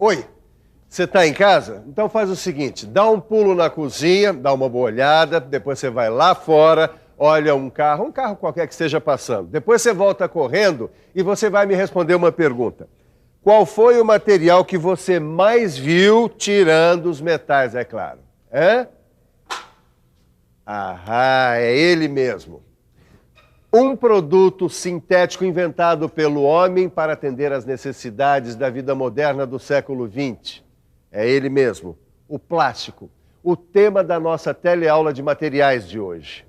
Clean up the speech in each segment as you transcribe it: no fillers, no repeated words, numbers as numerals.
Oi, você está em casa? Então faz o seguinte, dá um pulo na cozinha, dá uma boa olhada, depois você vai lá fora, olha um carro qualquer que esteja passando. Depois você volta correndo e você vai me responder uma pergunta. Qual foi o material que você mais viu, tirando os metais, é claro? Hã? Ah, é ele mesmo. Um produto sintético inventado pelo homem para atender às necessidades da vida moderna do século XX. É ele mesmo, o plástico, o tema da nossa teleaula de materiais de hoje.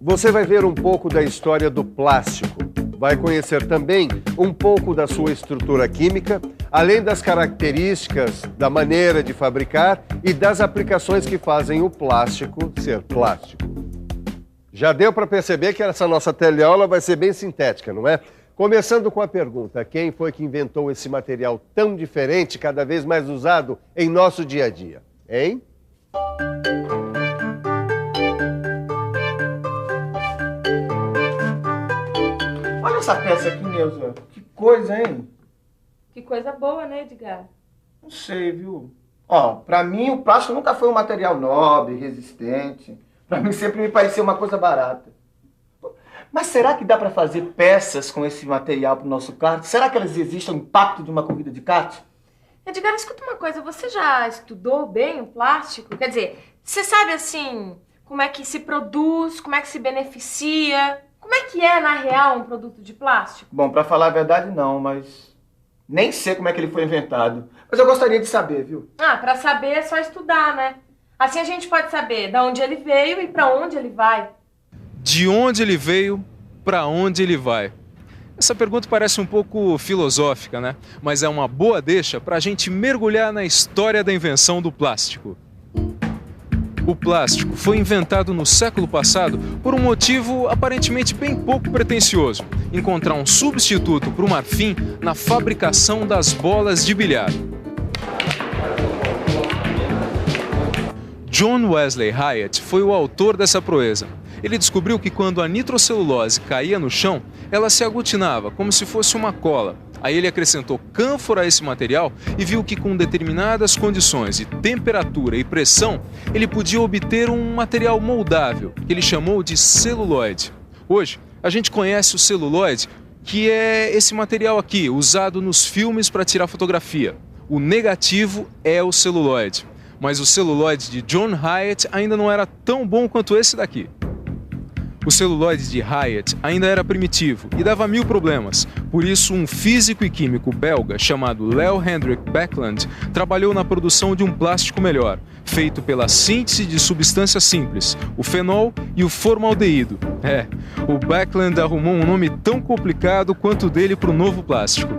Você vai ver um pouco da história do plástico, vai conhecer também um pouco da sua estrutura química, além das características da maneira de fabricar e das aplicações que fazem o plástico ser plástico. Já deu para perceber que essa nossa teleaula vai ser bem sintética, não é? Começando com a pergunta, quem foi que inventou esse material tão diferente, cada vez mais usado em nosso dia a dia? Hein? Olha essa peça aqui, Neuza. Que coisa, hein? Que coisa boa, né, Edgar? Não sei, viu? Ó, pra mim o plástico nunca foi um material nobre, resistente. Pra mim sempre me parecia uma coisa barata. Mas será que dá pra fazer peças com esse material pro nosso kart? Será que elas resistem ao impacto de uma corrida de kart? Edgar, escuta uma coisa, você já estudou bem o plástico? Quer dizer, você sabe, assim, como é que se produz, como é que se beneficia? Como é que é, na real, um produto de plástico? Bom, pra falar a verdade não, mas nem sei como é que ele foi inventado. Mas eu gostaria de saber, viu? Ah, pra saber é só estudar, né? Assim a gente pode saber de onde ele veio e pra onde ele vai. De onde ele veio, para onde ele vai? Essa pergunta parece um pouco filosófica, né? Mas é uma boa deixa para a gente mergulhar na história da invenção do plástico. O plástico foi inventado no século passado por um motivo aparentemente bem pouco pretensioso: encontrar um substituto para o marfim na fabricação das bolas de bilhar. John Wesley Hyatt foi o autor dessa proeza. Ele descobriu que quando a nitrocelulose caía no chão, ela se aglutinava como se fosse uma cola. Aí ele acrescentou cânfora a esse material e viu que com determinadas condições de temperatura e pressão, ele podia obter um material moldável, que ele chamou de celuloide. Hoje, a gente conhece o celuloide, que é esse material aqui, usado nos filmes para tirar fotografia. O negativo é o celuloide. Mas o celuloide de John Hyatt ainda não era tão bom quanto esse daqui. O celuloide de Hyatt ainda era primitivo e dava 1000 problemas. Por isso, um físico e químico belga chamado Leo Hendrik Baekeland trabalhou na produção de um plástico melhor, feito pela síntese de substâncias simples, o fenol e o formaldeído. O Baekeland arrumou um nome tão complicado quanto o dele para o novo plástico.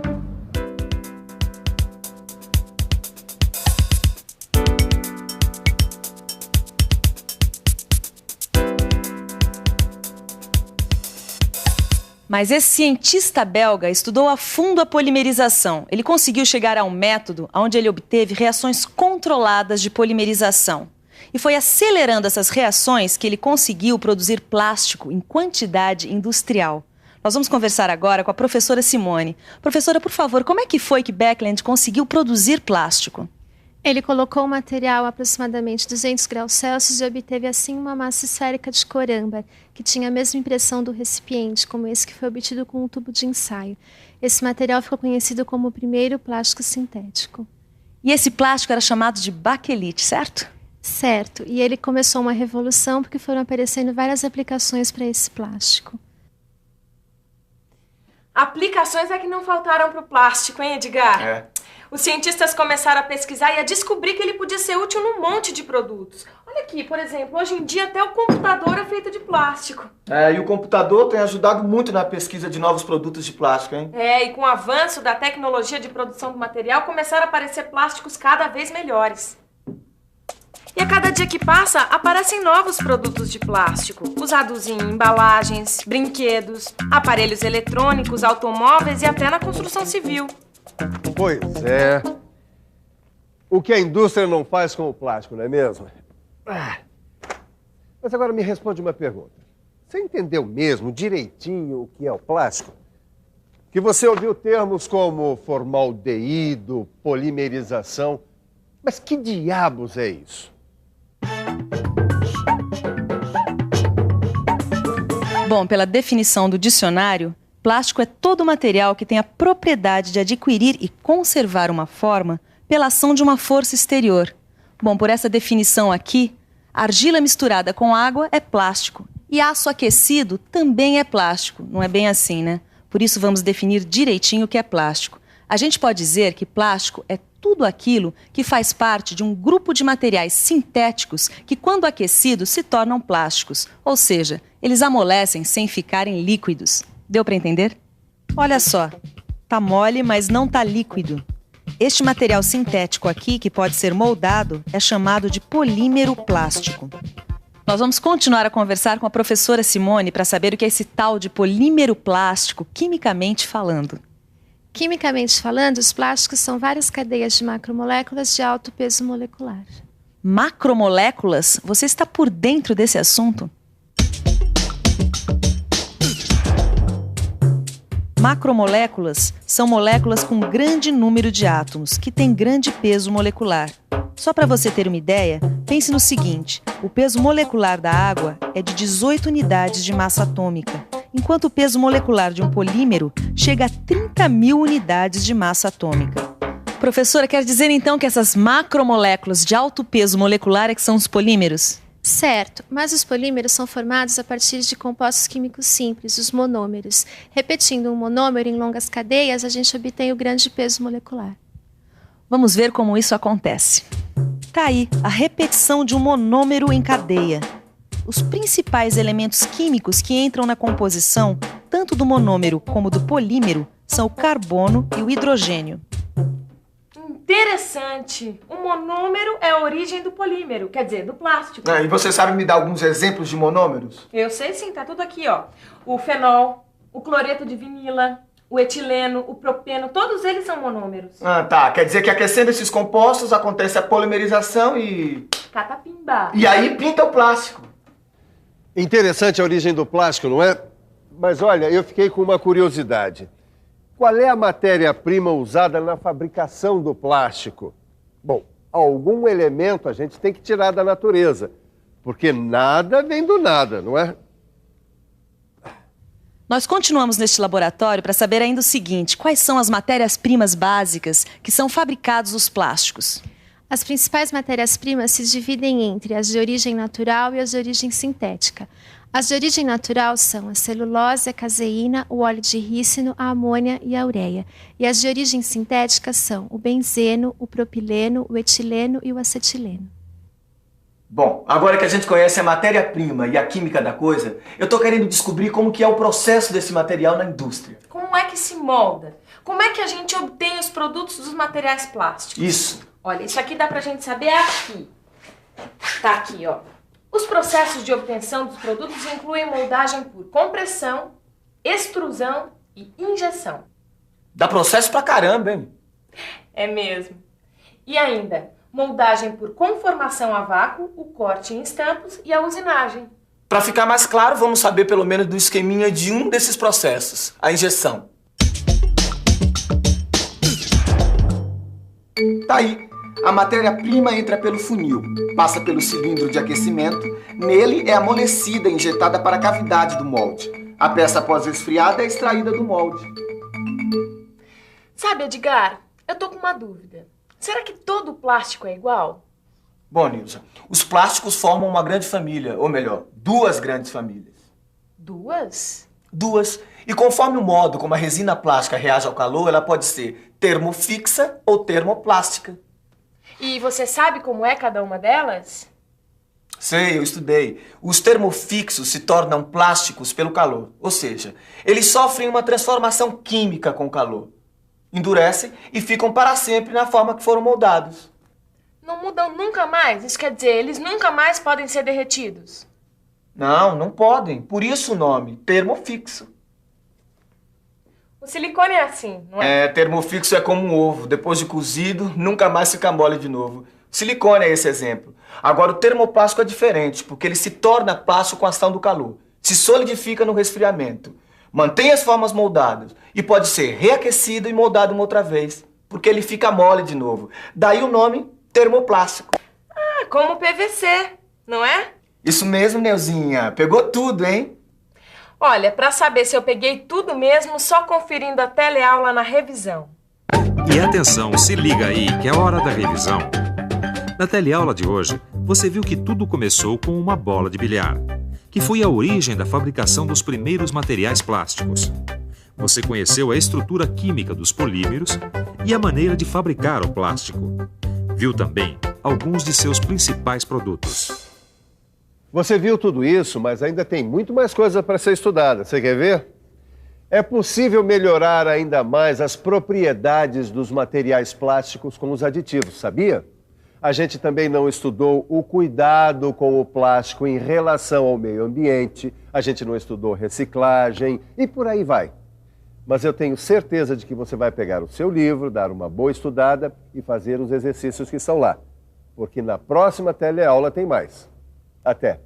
Mas esse cientista belga estudou a fundo a polimerização. Ele conseguiu chegar a um método onde ele obteve reações controladas de polimerização. E foi acelerando essas reações que ele conseguiu produzir plástico em quantidade industrial. Nós vamos conversar agora com a professora Simone. Professora, por favor, como é que foi que Baekeland conseguiu produzir plástico? Ele colocou o material a aproximadamente 200 graus Celsius e obteve assim uma massa esférica de cor âmbar, que tinha a mesma impressão do recipiente, como esse que foi obtido com um tubo de ensaio. Esse material ficou conhecido como o primeiro plástico sintético. E esse plástico era chamado de baquelite, certo? Certo, e ele começou uma revolução porque foram aparecendo várias aplicações para esse plástico. Aplicações é que não faltaram para o plástico, hein, Edgar? Os cientistas começaram a pesquisar e a descobrir que ele podia ser útil num monte de produtos. Olha aqui, por exemplo, hoje em dia até o computador é feito de plástico. E o computador tem ajudado muito na pesquisa de novos produtos de plástico, hein? E com o avanço da tecnologia de produção do material, começaram a aparecer plásticos cada vez melhores. E a cada dia que passa, aparecem novos produtos de plástico, usados em embalagens, brinquedos, aparelhos eletrônicos, automóveis e até na construção civil. Pois é. O que a indústria não faz com o plástico, não é mesmo? Mas agora me responde uma pergunta. Você entendeu mesmo direitinho o que é o plástico? que você ouviu termos como formaldeído, polimerização. Mas que diabos é isso? Bom, pela definição do dicionário, plástico é todo material que tem a propriedade de adquirir e conservar uma forma pela ação de uma força exterior. Bom, por essa definição aqui, argila misturada com água é plástico e aço aquecido também é plástico. Não é bem assim, né? Por isso vamos definir direitinho o que é plástico. A gente pode dizer que plástico é tudo aquilo que faz parte de um grupo de materiais sintéticos que, quando aquecidos, se tornam plásticos. Ou seja, eles amolecem sem ficarem líquidos. Deu para entender? Olha só, tá mole, mas não tá líquido. Este material sintético aqui, que pode ser moldado, é chamado de polímero plástico. Nós vamos continuar a conversar com a professora Simone para saber o que é esse tal de polímero plástico, quimicamente falando. Quimicamente falando, os plásticos são várias cadeias de macromoléculas de alto peso molecular. Macromoléculas? Você está por dentro desse assunto? Macromoléculas são moléculas com grande número de átomos, que têm grande peso molecular. Só para você ter uma ideia, pense no seguinte: o peso molecular da água é de 18 unidades de massa atômica, enquanto o peso molecular de um polímero chega a 30.000 unidades de massa atômica. Professora, quer dizer então que essas macromoléculas de alto peso molecular é que são os polímeros? Certo, mas os polímeros são formados a partir de compostos químicos simples, os monômeros. Repetindo um monômero em longas cadeias, a gente obtém o grande peso molecular. Vamos ver como isso acontece. Tá aí, a repetição de um monômero em cadeia. Os principais elementos químicos que entram na composição, tanto do monômero como do polímero, são o carbono e o hidrogênio. Interessante. O monômero é a origem do polímero, quer dizer, do plástico. E você sabe me dar alguns exemplos de monômeros? Eu sei sim, tá tudo aqui, ó. O fenol, o cloreto de vinila, o etileno, o propeno, todos eles são monômeros. Tá. Quer dizer que aquecendo esses compostos acontece a polimerização e... Catapimba. E aí pinta o plástico. Interessante a origem do plástico, não é? Mas olha, eu fiquei com uma curiosidade. Qual é a matéria-prima usada na fabricação do plástico? Bom, algum elemento a gente tem que tirar da natureza, porque nada vem do nada, não é? Nós continuamos neste laboratório para saber ainda o seguinte: quais são as matérias-primas básicas que são fabricados os plásticos? As principais matérias-primas se dividem entre as de origem natural e as de origem sintética. As de origem natural são a celulose, a caseína, o óleo de rícino, a amônia e a ureia. E as de origem sintética são o benzeno, o propileno, o etileno e o acetileno. Bom, agora que a gente conhece a matéria-prima e a química da coisa, eu tô querendo descobrir como que é o processo desse material na indústria. Como é que se molda? Como é que a gente obtém os produtos dos materiais plásticos? Isso. Olha, isso aqui dá pra gente saber aqui. Tá aqui, ó. Os processos de obtenção dos produtos incluem moldagem por compressão, extrusão e injeção. Dá processo pra caramba, hein? É mesmo. E ainda, moldagem por conformação a vácuo, o corte em estampos e a usinagem. Para ficar mais claro, vamos saber pelo menos do esqueminha de um desses processos, a injeção. Tá aí. A matéria-prima entra pelo funil, passa pelo cilindro de aquecimento, nele é amolecida e injetada para a cavidade do molde. A peça, após esfriada, é extraída do molde. Sabe, Edgar, eu tô com uma dúvida. Será que todo plástico é igual? Bom, Nilza, os plásticos formam uma grande família, ou melhor, duas grandes famílias. Duas? Duas. E conforme o modo como a resina plástica reage ao calor, ela pode ser termofixa ou termoplástica. E você sabe como é cada uma delas? Sei, eu estudei. Os termofixos se tornam plásticos pelo calor, ou seja, eles sofrem uma transformação química com o calor. Endurecem e ficam para sempre na forma que foram moldados. Não mudam nunca mais? Isso quer dizer, eles nunca mais podem ser derretidos? Não, não podem. Por isso o nome, termofixo. O silicone é assim, não é? Termofixo é como um ovo. Depois de cozido, nunca mais fica mole de novo. Silicone é esse exemplo. Agora, o termoplástico é diferente, porque ele se torna plástico com a ação do calor. Se solidifica no resfriamento. mantém as formas moldadas e pode ser reaquecido e moldado uma outra vez, porque ele fica mole de novo. Daí o nome termoplástico. Ah, como o PVC, não é? Isso mesmo, Neuzinha. Pegou tudo, hein? Olha, para saber se eu peguei tudo mesmo, só conferindo a teleaula na revisão. E atenção, se liga aí, que é hora da revisão. Na teleaula de hoje, você viu que tudo começou com uma bola de bilhar, que foi a origem da fabricação dos primeiros materiais plásticos. Você conheceu a estrutura química dos polímeros e a maneira de fabricar o plástico. Viu também alguns de seus principais produtos. Você viu tudo isso, mas ainda tem muito mais coisa para ser estudada. Você quer ver? É possível melhorar ainda mais as propriedades dos materiais plásticos com os aditivos, sabia? A gente também não estudou o cuidado com o plástico em relação ao meio ambiente, a gente não estudou reciclagem e por aí vai. Mas eu tenho certeza de que você vai pegar o seu livro, dar uma boa estudada e fazer os exercícios que estão lá. Porque na próxima teleaula tem mais. Até!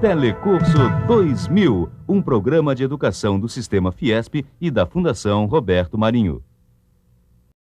Telecurso 2000, um programa de educação do Sistema Fiesp e da Fundação Roberto Marinho.